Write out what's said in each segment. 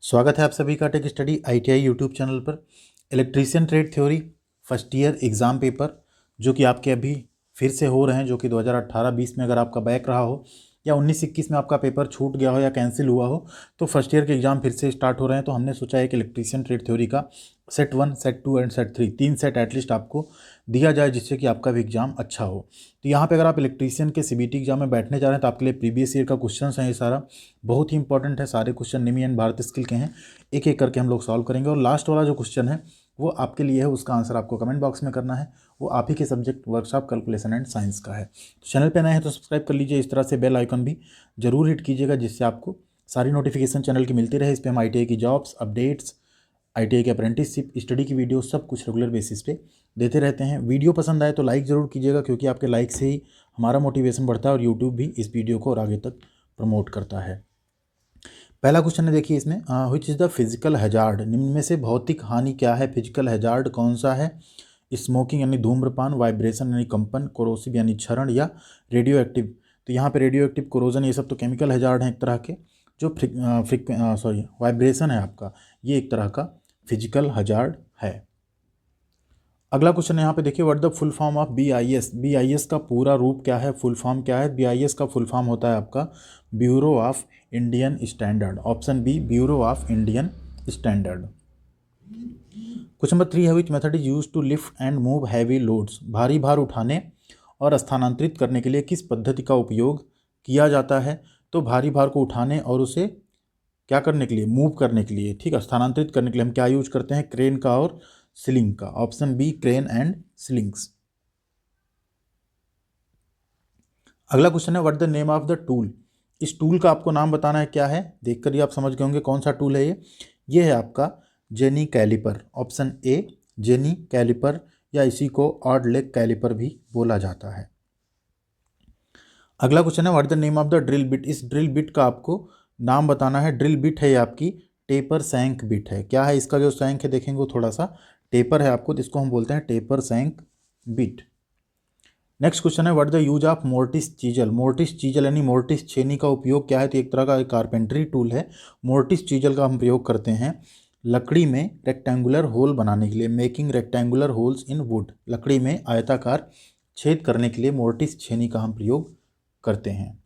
स्वागत है आप सभी का tech study ITI YouTube channel पर। Electrician trade theory first year exam paper जो कि आपके अभी फिर से हो रहे हैं, जो कि 2018-20 में अगर आपका बैक रहा हो या 19-21 में आपका पेपर छूट गया हो या कैंसिल हुआ हो तो फर्स्ट ईयर के एग्ज़ाम फिर से स्टार्ट हो रहे हैं। तो हमने सोचा है कि इलेक्ट्रीशियन ट्रेड थ्योरी का सेट 1, सेट 2 एंड सेट 3 तीन सेट एटलीस्ट आपको दिया जाए, जिससे कि आपका भी एग्जाम अच्छा हो। तो यहाँ पे अगर आप इलेक्ट्रीशियन के सीबीटी एग्जाम में बैठने जा रहे हैं तो आपके लिए प्रीवियस ईयर का क्वेश्चन है, ये सारा बहुत ही इंपॉर्टेंट है। सारे question Nimi and Bharat skill के हैं, एक एक करके हम लोग सॉल्व करेंगे। और लास्ट वाला जो क्वेश्चन है वो आपके लिए है, उसका आंसर आपको कमेंट बॉक्स में करना है। वो आप ही के subject workshop calculation and science का है। तो चैनल पे नए हैं तो सब्सक्राइब कर लीजिए, इस तरह से बेल आइकन भी जरूर हिट कीजिएगा, जिससे आपको सारी नोटिफिकेशन चैनल की मिलती रहे। इस पर हम आईटीआई की जॉब्स अपडेट्स, आईटीआई के अप्रेंटिसशिप स्टडी की वीडियो सब कुछ रेगुलर बेसिस पे देते रहते हैं। वीडियो पसंद आए तो लाइक ज़रूर कीजिएगा, क्योंकि आपके लाइक से ही हमारा मोटिवेशन बढ़ता है और यूट्यूब भी इस वीडियो को और आगे तक प्रमोट करता है। पहला क्वेश्चन है, देखिए इसमें, which is the physical hazard, निम्न में से भौतिक हानि क्या है। फिजिकल हैजार्ड कौन सा है? स्मोकिंग यानी धूम्रपान, वाइब्रेशन यानी कंपन, कोरोसिव यानी क्षरण, या रेडियो एक्टिव। तो यहाँ पे रेडियो एक्टिव, कोरोजन, ये सब तो केमिकल हैजार्ड हैं एक तरह के। जो वाइब्रेशन है आपका, ये एक तरह का फिजिकल हैजार्ड है। अगला क्वेश्चन यहाँ पे देखिए, what the full form of BIS। BIS का पूरा रूप क्या है, फुल फॉर्म क्या है? BIS का फुल फॉर्म होता है आपका bureau of Indian standard. Option B, bureau of Indian standard. Question number 3 है, which method is use to lift and move heavy loads. भारी भार उठाने और स्थानांतरित करने के लिए किस पद्धति का उपयोग किया जाता है? तो भारी भार को उठाने और उसे क्या करने के लिए, मूव करने के लिए, ठीक है, स्थानांतरित करने के लिए हम क्या यूज करते हैं? क्रेन का और स्लिंग का। Option B, crane and slings. अगला क्वेश्चन है, what the name of the tool. इस टूल का आपको नाम बताना है, क्या है? देखकर ही आप समझ गए होंगे कौन सा टूल है ये है आपका jenny caliper. Option A, jenny caliper, या इसी को ऑड लेग कैलिपर भी बोला जाता है। अगला क्वेश्चन है, what the name of the drill bit. इस ड्रिल बिट का आपको नाम बताना है। ड्रिल बिट है ये आपकी टेपर सैंक बिट है। क्या है इसका जो सैंक है, देखेंगे वो थोड़ा सा टेपर है आपको, तो इसको हम बोलते हैं टेपर सैंक बिट। नेक्स्ट क्वेश्चन है, what the use of mortis chisel. Mortis chisel यानी मोर्टिस छेनी का उपयोग क्या है? तो एक तरह का कारपेंट्री टूल है। मोर्टिस चीजल का हम प्रयोग करते हैं लकड़ी में रेक्टेंगुलर होल बनाने के लिए, making rectangular holes in would. लकड़ी में आयताकार छेद करने के लिए मोर्टिस छेनी का हम प्रयोग करते हैं।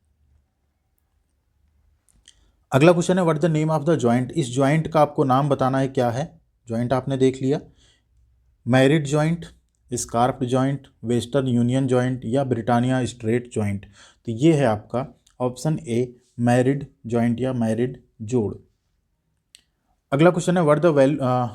अगला क्वेश्चन है, what the name of the joint. इस जॉइंट का आपको नाम बताना है, क्या है? जॉइंट आपने देख लिया, married joint, scarf joint, western union joint, या ब्रिटानिया स्ट्रेट जॉइंट। तो ये है आपका ऑप्शन ए, मैरिड जॉइंट या मैरिड जोड़। अगला क्वेश्चन है, what the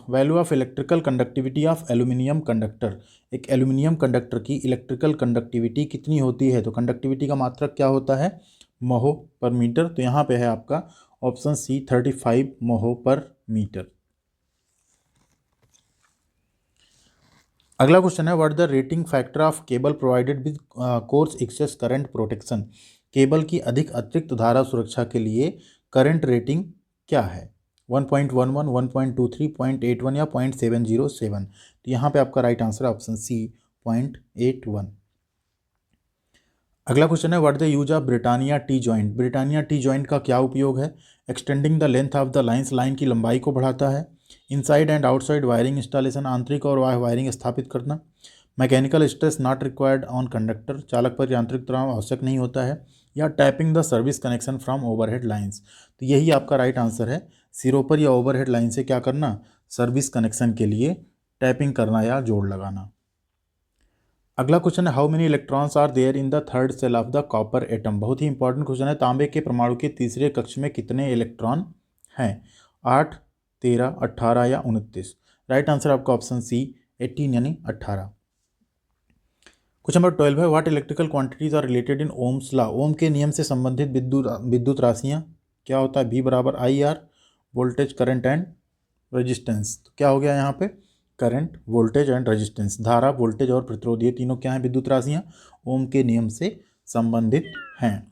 value of electrical conductivity of aluminium conductor. एक एल्यूमिनियम कंडक्टर की इलेक्ट्रिकल कंडक्टिविटी कितनी होती है? तो कंडक्टिविटी का मात्रक क्या होता है? महो पर मीटर। तो यहाँ पे है आपका ऑप्शन सी, 35 महो पर मीटर। अगला क्वेश्चन है, what the rating factor of cable provided with coarse excess current protection. Cable की अधिक अतिरिक्त धारा सुरक्षा के लिए करंट रेटिंग क्या है? 1.11, 1.23, 0.81 या 0.707। तो यहाँ पे आपका राइट आंसर है ऑप्शन सी, 0.81। अगला क्वेश्चन है, what the use of Britannia T joint. Britannia T joint का क्या उपयोग है? Extending the length of the lines, line की लंबाई को बढ़ाता है। Inside and outside wiring installation, आंतरिक और बाह्य वायरिंग स्थापित करना। Mechanical stress not required on conductor, चालक पर यांत्रिक तनाव आवश्यक नहीं होता है। या tapping the service connection from overhead lines. तो यही आपका राइट आंसर है, सिरों पर या ओवरहेड लाइन से क्या करना? सर्विस कनेक्शन के लिए टैपिंग करना या जोड़ लगाना। अगला क्वेश्चन है, how many electrons are there in the third cell of the copper atom. बहुत ही इंपॉर्टेंट क्वेश्चन है। तांबे के परमाणु के तीसरे कक्ष में कितने इलेक्ट्रॉन हैं? 8, 13, 18 या 29। राइट आंसर आपका ऑप्शन सी, 18 यानी 18। क्वेश्चन नंबर 12 है, what electrical quantities are related in Ohm's law. Ohm के नियम से संबंधित विद्युत राशियाँ क्या होता है? V बराबर IR, voltage, current and resistance. तो क्या हो गया यहाँ पे? Current, voltage and resistance. धारा, वोल्टेज और प्रतिरोध, ये तीनों क्या हैं? विद्युत राशियाँ, ओम के नियम से संबंधित हैं।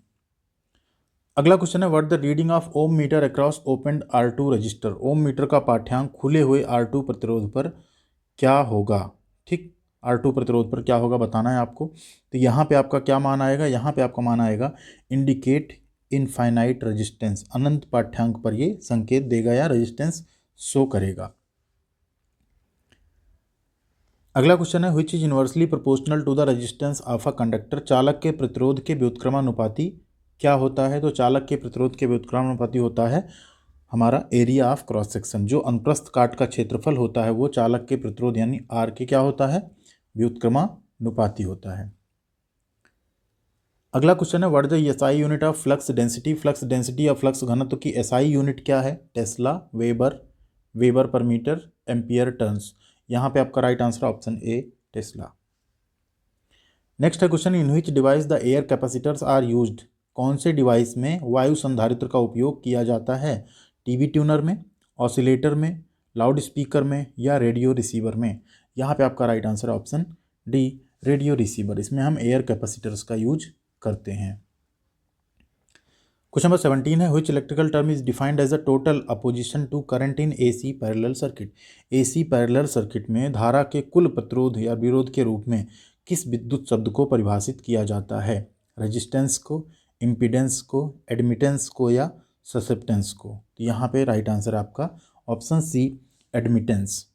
अगला क्वेश्चन है, what the reading of ohm meter across open R2 resistor. Ohm meter का पाठ्यांक खुले हुए R2 प्रतिरोध पर क्या होगा? ठीक, R2 प्रतिरोध पर क्या होगा बताना है आपको। तो यहाँ पे आपका क्या मान आएगा? यहाँ पे आपका मान आएगा इंडिकेट इनफाइनाइट रेजिस्टेंस, अनंत पाठ्यांक पर ये संकेत देगा या रेजिस्टेंस शो करेगा। अगला क्वेश्चन है which is inversely proportional to the resistance of a conductor. चालक के प्रतिरोध के व्युत्क्रमानुपाती क्या होता है? तो चालक के प्रतिरोध के व्युत्क्रमानुपाती होता है हमारा एरिया ऑफ क्रॉस सेक्शन। जो अनुप्रस्थ काट का क्षेत्रफल होता है वो चालक के प्रतिरोध यानी आर के क्या होता है? व्युत्क्रमानुपाती होता है। अगला क्वेश्चन है what the SI unit of flux density. Flux density या फ्लक्स घनत्व की एसआई यूनिट क्या है? टेस्ला, वेबर, वेबर पर मीटर, एम्पियर टर्न्स। यहाँ पे आपका right answer option A tesla. Next है question in which device the air capacitors are used. कौन से डिवाइस में वायु संधारित्र का उपयोग किया जाता है? टीवी ट्यूनर में, ऑसिलेटर में, लाउड स्पीकर में या रेडियो रिसीवर में। यहाँ पे आपका right answer option D radio receiver. इसमें हम एयर कैपेसिटर्स का यूज करते हैं। क्वेश्चन नंबर 17 है which electrical term is defined as a total opposition to current in AC parallel circuit. AC parallel circuit में धारा के कुल प्रतिरोध या विरोध के रूप में किस विद्युत शब्द को परिभाषित किया जाता है? रेजिस्टेंस को, इम्पीडेंस को, एडमिटेंस को या ससेप्टेंस को। तो यहाँ पे राइट आंसर आपका ऑप्शन सी एडमिटेंस।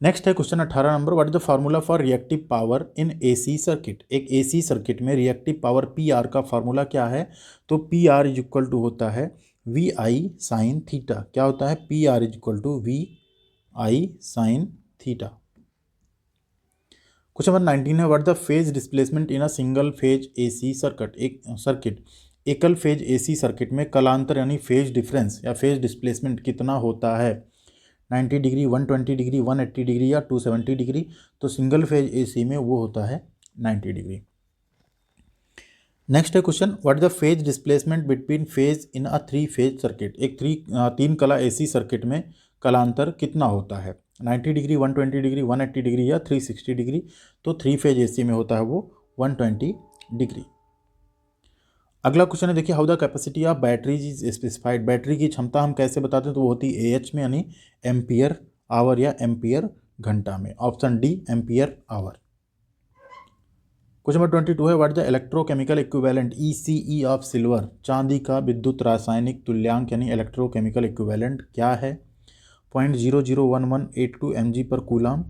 नेक्स्ट है question 18 number what is the formula for reactive power in AC circuit. एक एसी सर्किट में रिएक्टिव पावर पी आर का फार्मूला क्या है? तो P R is equal to होता है वी आई साइन थीटा। क्या होता है? P R is equal to V I sine theta. Question number 19 है what the phase displacement in a single phase AC circuit. एक सर्किट एकल phase AC circuit में कलांतर यानी फेज डिफरेंस या phase displacement कितना होता है? 90 डिग्री, 120 डिग्री, 180 डिग्री या 270 डिग्री। तो सिंगल फेज एसी में वो होता है 90 डिग्री। नेक्स्ट है question what the phase displacement between phase in a three phase circuit. एक तीन कला एसी सर्किट में कलांतर कितना होता है? 90 डिग्री, 120 डिग्री, 180 डिग्री या 360 डिग्री। तो थ्री फेज एसी में होता है वो 120 डिग्री। अगला क्वेश्चन है देखिए how the capacity of batteries is specified. Battery की क्षमता हम कैसे बताते हैं? तो वो होती है एएच में यानी एम्पियर आवर या एम्पियर घंटा में। Option D ampere hour. Question number 22 है what the electrochemical equivalent ECE of silver. चांदी का विद्युत रासायनिक तुल्यांक यानी इलेक्ट्रोकेमिकल इक्विवेलेंट क्या है? 0.001182 mg पर कूलाम,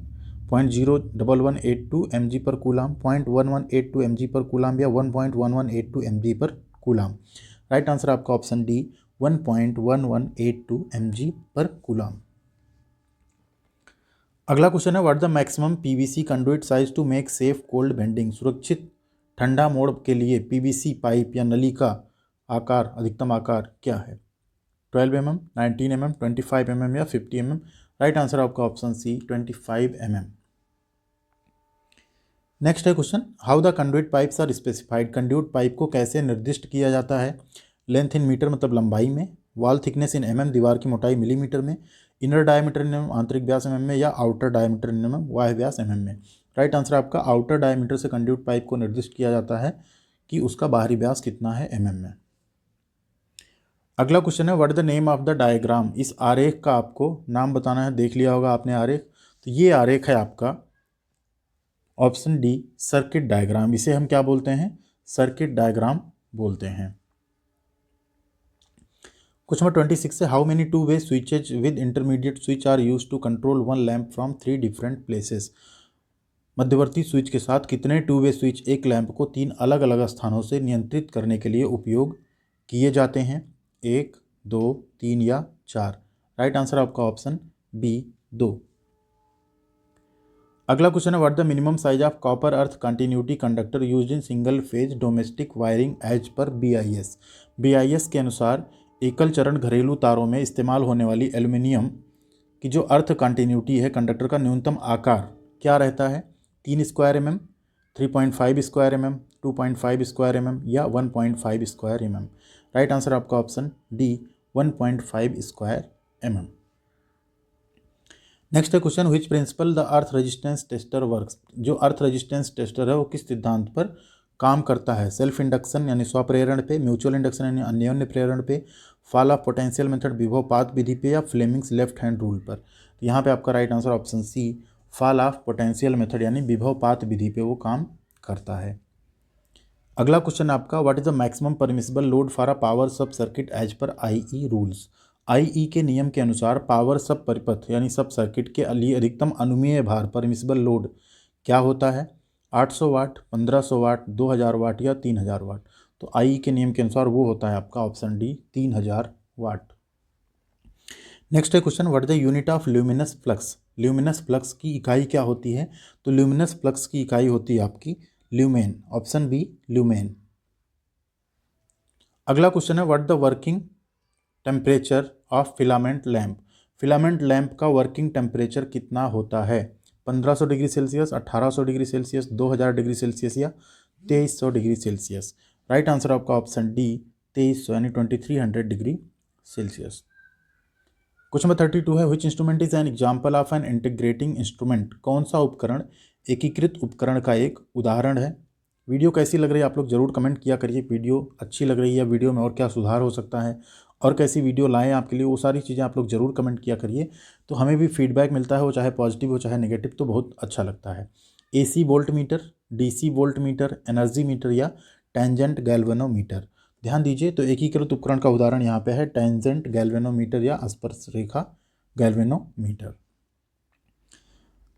0.01182 mg पर कूलाम, 0.1182 mg पर कूलाम या 1.1182 mg पर कूलाम। राइट आंसर आपका ऑप्शन डी 1.1182 mg पर कूलाम। अगला क्वेश्चन है what the maximum PVC conduit size to make safe cold bending. सुरक्षित ठंडा मोड़ के लिए पीवीसी पाइप या नली का आकार अधिकतम आकार क्या है? 12 mm, 19 mm, 25 mm या 50 mm। राइट आंसर आपका ऑप्शन सी 25 mm। नेक्स्ट है question how the conduit pipes are specified. Conduit pipe को कैसे निर्दिष्ट किया जाता है? लेंथ इन मीटर मतलब लंबाई में, वॉल थिकनेस इन mm दीवार की मोटाई मिलीमीटर में, इनर डायमीटर इन mm आंतरिक व्यास mm में या आउटर डायमीटर इन mm बाह्य व्यास mm में। राइट आंसर आपका आउटर डायमीटर से कंडुइट पाइप को निर्दिष्ट किया जाता है कि उसका बाहरी व्यास कितना है mm में। अगला क्वेश्चन है what the name of the diagram. इस आरेख का आपको नाम बताना है। देख लिया होगा आपने आरेख। तो ये आरेख है आपका ऑप्शन डी सर्किट डायग्राम। इसे हम क्या बोलते हैं? सर्किट डायग्राम बोलते हैं। क्वेश्चन नंबर 26 है how many two way switches with intermediate switch are use to control one lamp from three different places. मध्यवर्ती स्विच के साथ कितने टू वे स्विच एक लैंप को तीन अलग अलग स्थानों से नियंत्रित करने के लिए उपयोग किए जाते हैं? 1, 2, 3 या 4। राइट आंसर आपका ऑप्शन बी 2। अगला क्वेश्चन है what the minimum size of copper earth continuity conductor used in single phase domestic wiring as per BIS. BIS के अनुसार एकल चरण घरेलू तारों में इस्तेमाल होने वाली एल्युमिनियम की जो अर्थ कंटिन्यूटी है कंडक्टर का न्यूनतम आकार क्या रहता है? 3 square mm, 3.5 square mm, 2.5 square mm या 1.5 स्क्वायर mm। राइट आंसर आपका option D 1.5 square mm। Next है question which principle the earth resistance tester works. जो अर्थ रेजिस्टेंस टेस्टर है वो किस सिद्धांत पर काम करता है? सेल्फ इंडक्शन यानी स्वप्रेरण पे, म्यूचुअल इंडक्शन यानी अन्योन्य प्रेरण पे, फॉल ऑफ पोटेंशियल मेथड विभवपात विधि पे या फ्लेमिंग्स लेफ्ट हैंड रूल पर। तो यहाँ पे आपका right answer option C fall of potential method यानी विभवपात विधि पे वो काम करता है। अगला क्वेश्चन आपका, what is the maximum permissible load for a power sub circuit as per IE rules. IE के नियम के अनुसार पावर सब परिपथ यानी सब सर्किट के लिए अधिकतम अनुमेय भार परमिसिबल लोड क्या होता है? 800 वाट, 1500 वाट, 2000 वाट या 3000 वाट। तो आईई के नियम के अनुसार वो होता है आपका ऑप्शन डी 3000 वाट। नेक्स्ट है question, what is the unit of luminous flux. Luminous flux की इकाई क्या होती है? तो ल्यूमिनस फ्लक्स की इकाई होती है आपकी ल्यूमेन, ऑप्शन बी ल्यूमेन। अगला क्वेश्चन है, what the working temperature of filament lamp. Filament lamp का वर्किंग टेम्परेचर कितना होता है? 1500 degree Celsius, 1800 degree Celsius, 2000 degree Celsius या 2300 डिग्री सेल्सियस। राइट आंसर आपका ऑप्शन डी 2300 यानी 2300 डिग्री सेल्सियस। क्वेश्चन नंबर 32 है, which instrument is an example of an integrating instrument. कौन सा उपकरण एकीकृत उपकरण का एक उदाहरण है? वीडियो कैसी लग रही है आप लोग जरूर कमेंट किया करिए। वीडियो अच्छी लग रही है, वीडियो में और क्या सुधार हो सकता है और कैसी वीडियो लाएं आपके लिए, वो सारी चीज़ें आप लोग जरूर कमेंट किया करिए। तो हमें भी फीडबैक मिलता है, वो चाहे पॉजिटिव हो चाहे नेगेटिव, तो बहुत अच्छा लगता है। AC volt meter, DC volt meter, energy meter या टेंजेंट गैल्वेनोमीटर। ध्यान दीजिए, तो एकीकृत उपकरण का उदाहरण यहाँ पे है टेंजेंट गैल्वेनोमीटर या स्पर्श रेखा गैल्वेनोमीटर।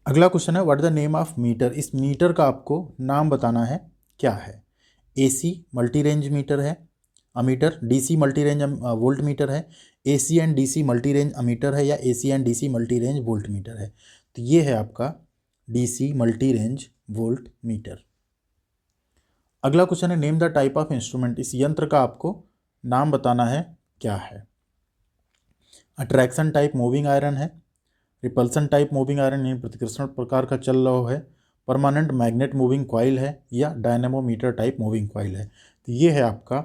अगला क्वेश्चन है, what the name of meter. इस मीटर का आपको नाम बताना है, क्या है? AC मल्टी रेंज मीटर है ammeter, DC multi range volt meter है, AC and DC multi range ammeter है या AC and DC multi range volt meter है। तो ये है आपका DC multi range volt meter. अगला क्वेश्चन है, name the type of instrument. इस यंत्र का आपको नाम बताना है, क्या है? अट्रैक्शन टाइप मूविंग आयरन है, रिपल्सन टाइप मूविंग आयरन यानी प्रतिकर्षण प्रकार का चल रहा है, परमानेंट मैग्नेट मूविंग कॉइल है या डायनेमोमीटर टाइप मूविंग कॉइल है। तो ये है आपका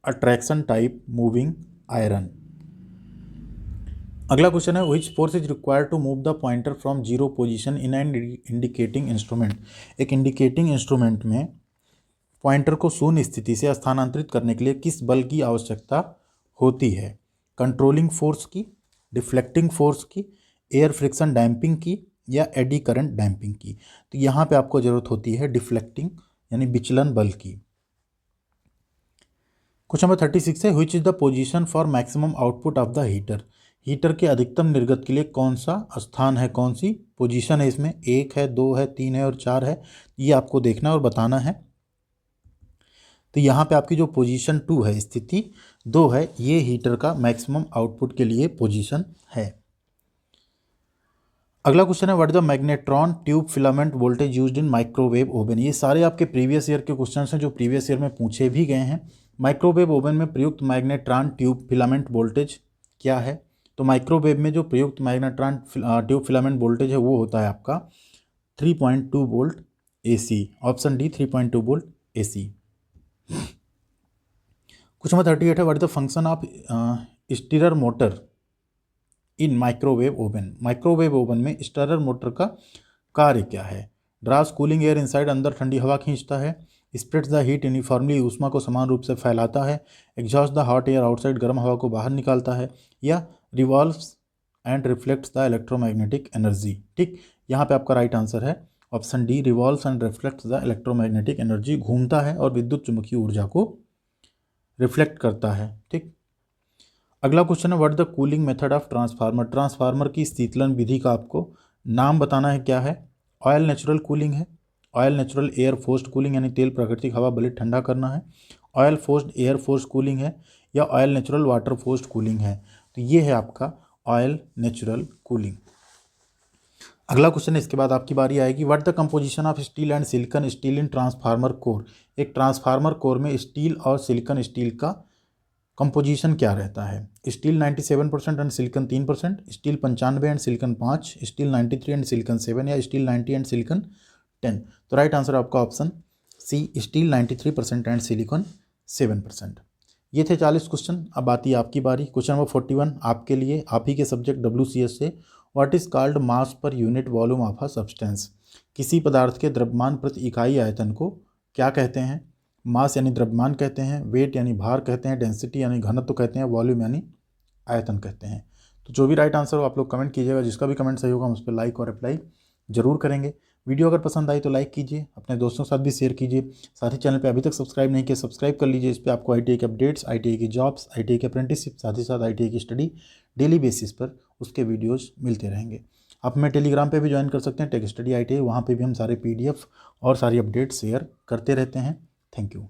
अट्रैक्शन टाइप मूविंग आयरन। अगला क्वेश्चन है, which force is required to move the pointer from zero position in an indicating instrument. एक इंडिकेटिंग इंस्ट्रूमेंट में पॉइंटर को शून्य स्थिति से स्थानांतरित करने के लिए किस बल की आवश्यकता होती है? कंट्रोलिंग फोर्स की, डिफ्लेक्टिंग फोर्स की, एयर फ्रिक्शन डैम्पिंग की या एडी करंट डैम्पिंग की। तो यहाँ पे आपको जरूरत होती है डिफ्लेक्टिंग यानी विचलन बल की। क्वेश्चन नंबर 36 है, which is the position for maximum output of the heater. Heater के अधिकतम निर्गत के लिए कौन सा स्थान है, कौन सी पोजीशन है इसमें? 1 है, 2 है, 3 है और 4 है। ये आपको देखना और बताना है। तो यहाँ पे आपकी जो पोजीशन 2 है, स्थिति 2 है, ये हीटर का मैक्सिमम आउटपुट के लिए पोजीशन है। अगला क्वेश्चन है, what is the magnetron tube filament voltage used in microwave oven. ये सारे आपके प्रीवियस ईयर के क्वेश्चन हैं जो प्रीवियस ईयर में पूछे भी गए हैं। माइक्रोवेव ओवन में प्रयुक्त मैग्नेट्रॉन ट्यूब फिलामेंट वोल्टेज क्या है? तो माइक्रोवेव में जो प्रयुक्त मैग्नेट्रॉन ट्यूब फिलामेंट वोल्टेज है वो होता है आपका 3.2 volt AC, option D 3.2 volt AC। Question number 38 है, what is the function of stirrer motor in microwave oven. Microwave oven में स्टीरर मोटर का कार्य क्या है? ड्रास कूलिंग एयर इनसाइड, अंदर ठंडी हवा खींचता है, स्प्रेड्स द हीट यूनिफॉर्मली, ऊष्मा को समान रूप से फैलाता है, exhaust the hot air outside, गर्म हवा को बाहर निकालता है, या revolves and reflects the electromagnetic energy. ठीक, यहाँ पे आपका राइट आंसर है option D revolves and reflects the electromagnetic energy. घूमता है और विद्युत चुंबकीय ऊर्जा को रिफ्लेक्ट करता है। ठीक, अगला क्वेश्चन है, what the cooling method of transformer. Transformer की शीतलन विधि का आपको नाम बताना है, क्या है? ऑयल नेचुरल कूलिंग है, oil natural air forced cooling यानी तेल प्राकृतिक हवा बलित ठंडा करना है, oil forced air forced cooling है या oil natural water forced cooling है। तो ये है आपका ऑयल नेचुरल कूलिंग। अगला क्वेश्चन है, इसके बाद आपकी बारी आएगी, what the composition of steel and silicon steel in transformer core. एक ट्रांसफार्मर कोर में स्टील और सिलिकॉन स्टील का कंपोजिशन क्या रहता है? Steel 97% and silicon 3%, steel 95 and silicon 5, steel 93 and silicon 7 या स्टील 90 एंड सिलिकॉन 10। तो राइट आंसर आपका option C steel 93% and silicon 7%। ये थे 40 क्वेश्चन। अब आती है आपकी बारी। क्वेश्चन नंबर 41 आपके लिए, आप ही के सब्जेक्ट WCS से, what is called mass per unit volume of a substance. किसी पदार्थ के द्रव्यमान प्रति इकाई आयतन को क्या कहते हैं? मास यानी द्रव्यमान कहते हैं, वेट यानी भार कहते हैं, डेंसिटी यानी घनत्व कहते हैं, वॉल्यूम यानी आयतन कहते हैं। तो जो भी राइट आंसर हो आप लोग कमेंट कीजिएगा, जिसका भी कमेंट सही होगा हम उस पर लाइक और अप्लाई जरूर करेंगे। वीडियो अगर पसंद आई तो लाइक कीजिए, अपने दोस्तों के साथ भी शेयर कीजिए। साथ ही चैनल पे अभी तक सब्सक्राइब नहीं किया, सब्सक्राइब कर लीजिए। इस पर आपको ITI के अपडेट्स, ITI की जॉब्स, ITI की अप्रेंटिसशिप, साथ ही साथ ITI की स्टडी डेली बेसिस पर उसके वीडियोज़ मिलते रहेंगे। आप हमें टेलीग्राम पे भी ज्वाइन कर सकते हैं, टेक स्टडी ITI। वहाँ पे भी हम सारे PDF और सारी अपडेट्स शेयर करते रहते हैं। Thank you.